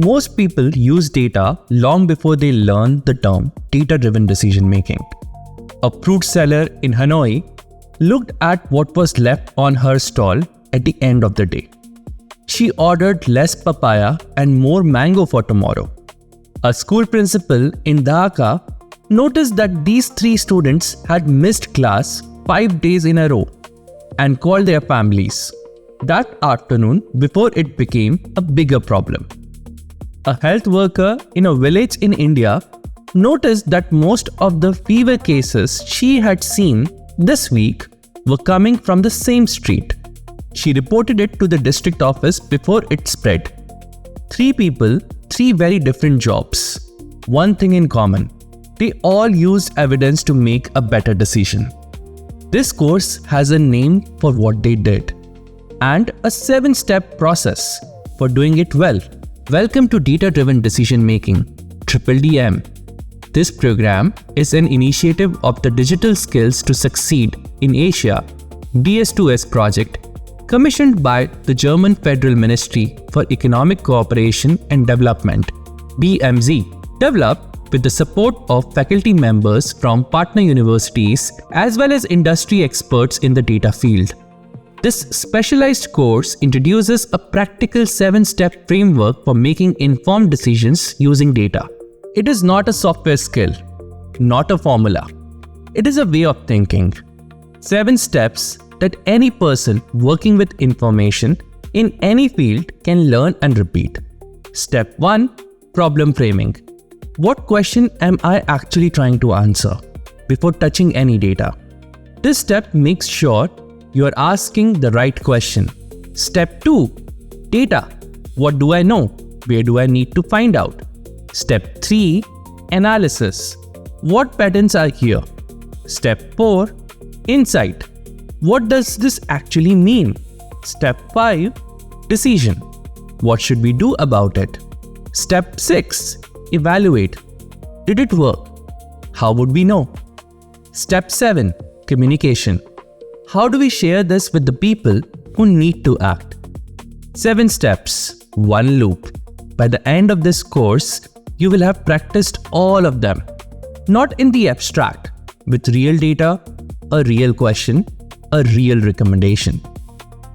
Most people use data long before they learn the term data-driven decision making. A fruit seller in Hanoi looked at what was left on her stall at the end of the day. She ordered less papaya and more mango for tomorrow. A school principal in Dhaka noticed that these 3 students had missed class 5 days in a row and called their families that afternoon before it became a bigger problem. A health worker in a village in India noticed that most of the fever cases she had seen this week were coming from the same street. She reported it to the district office before it spread. 3 people, 3 very different jobs. One thing in common: they all used evidence to make a better decision. This course has a name for what they did and a 7-step process for doing it well. Welcome to Data-Driven Decision Making, DDM. This program is an initiative of the Digital Skills to Succeed in Asia DS2S project commissioned by the German Federal Ministry for Economic Cooperation and Development BMZ, developed with the support of faculty members from partner universities as well as industry experts in the data field. This specialized course introduces a practical 7-step framework for making informed decisions using data. It is not a software skill, not a formula. It is a way of thinking. 7 steps that any person working with information in any field can learn and repeat. Step 1. Problem framing. What question am I actually trying to answer before touching any data? This step makes sure you are asking the right question. Step 2. Data. What do I know? Where do I need to find out? Step 3. Analysis. What patterns are here? Step 4. Insight. What does this actually mean? Step 5. Decision. What should we do about it? Step 6. Evaluate. Did it work? How would we know? Step 7. Communication. How do we share this with the people who need to act? 7 steps, 1 loop. By the end of this course, you will have practiced all of them. Not in the abstract, with real data, a real question, a real recommendation.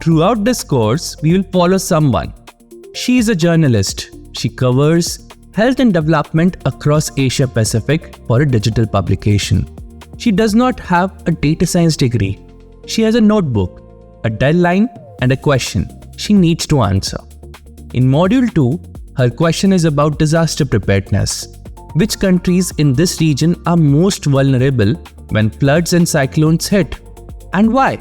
Throughout this course, we will follow someone. She is a journalist. She covers health and development across Asia Pacific for a digital publication. She does not have a data science degree. She has a notebook, a deadline, and a question she needs to answer. In Module 2, her question is about disaster preparedness. Which countries in this region are most vulnerable when floods and cyclones hit? And why?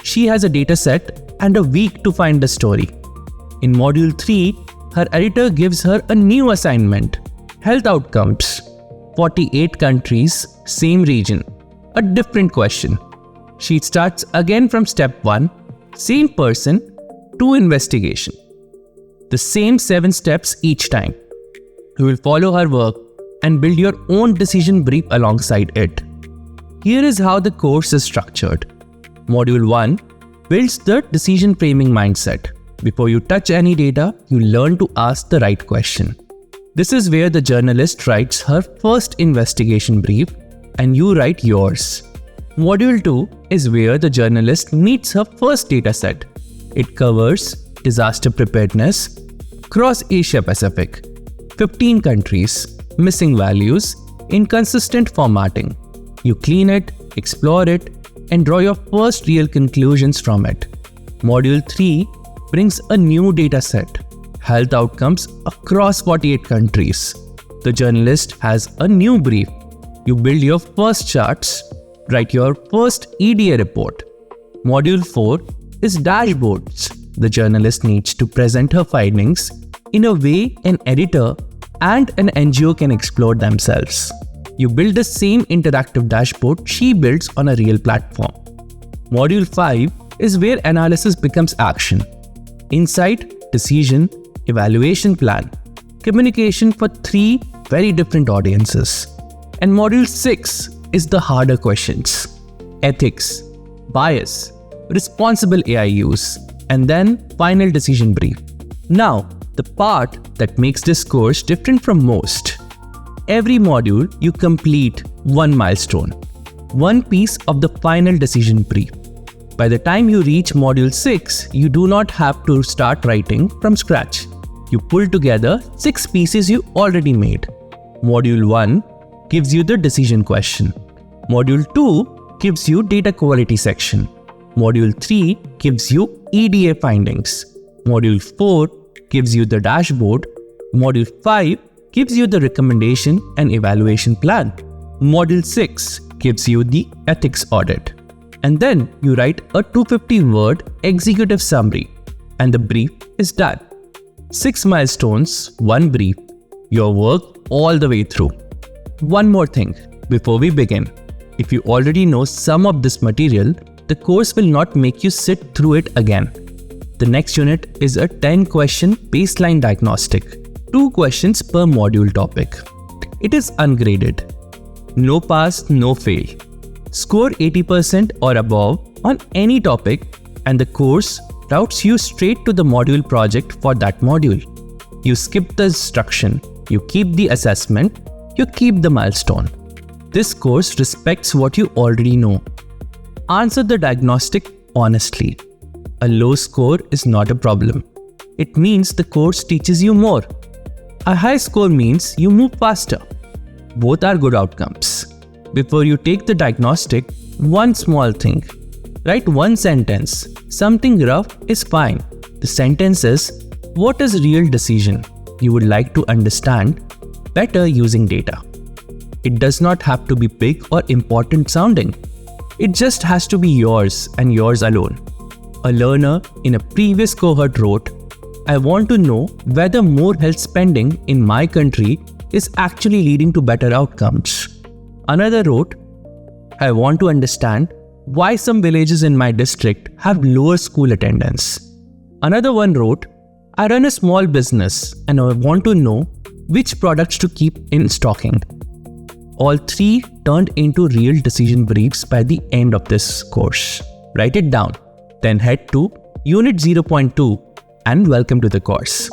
She has a data set and a week to find the story. In Module 3, her editor gives her a new assignment: health outcomes. 48 countries, same region, a different question. She starts again from step 1, same person, to investigation. The same 7 steps each time. You will follow her work and build your own decision brief alongside it. Here is how the course is structured. Module 1 builds the decision framing mindset. Before you touch any data, you learn to ask the right question. This is where the journalist writes her first investigation brief and you write yours. Module 2 is where the journalist meets her first dataset. It covers disaster preparedness across Asia Pacific, 15 countries, missing values, inconsistent formatting. You clean it, explore it, and draw your first real conclusions from it. Module 3 brings a new dataset, health outcomes across 48 countries. The journalist has a new brief. You build your first charts, write your first EDA report. Module 4 is dashboards. The journalist needs to present her findings in a way an editor and an NGO can explore themselves. You build the same interactive dashboard she builds on a real platform. Module 5 is where analysis becomes action. Insight, decision, evaluation plan, communication for 3 very different audiences. And Module 6 is the harder questions: ethics, bias, responsible AI use, and then final decision brief. Now, the part that makes this course different from most. Every module you complete one milestone, one piece of the final decision brief. By the time you reach module 6, you do not have to start writing from scratch. You pull together 6 pieces you already made. Module 1 gives you the decision question. Module 2 gives you data quality section. Module 3 gives you EDA findings. Module 4 gives you the dashboard. Module 5 gives you the recommendation and evaluation plan. Module 6 gives you the ethics audit. And then you write a 250-word executive summary and the brief is done. 6 milestones, 1 brief, your work all the way through. One more thing before we begin. If you already know some of this material, the course will not make you sit through it again. The next unit is a 10-question baseline diagnostic, 2 questions per module topic. It is ungraded. No pass, no fail. Score 80% or above on any topic and the course routes you straight to the module project for that module. You skip the instruction, you keep the assessment, you keep the milestone. This course respects what you already know. Answer the diagnostic honestly. A low score is not a problem. It means the course teaches you more. A high score means you move faster. Both are good outcomes. Before you take the diagnostic, one small thing. Write one sentence. Something rough is fine. The sentence is, what is real decision you would like to understand better using data? It does not have to be big or important sounding. It just has to be yours and yours alone. A learner in a previous cohort wrote, I want to know whether more health spending in my country is actually leading to better outcomes. Another wrote, I want to understand why some villages in my district have lower school attendance. Another one wrote, I run a small business and I want to know which products to keep in stocking. All 3 turned into real decision briefs by the end of this course. Write it down, then head to Unit 0.2 and welcome to the course.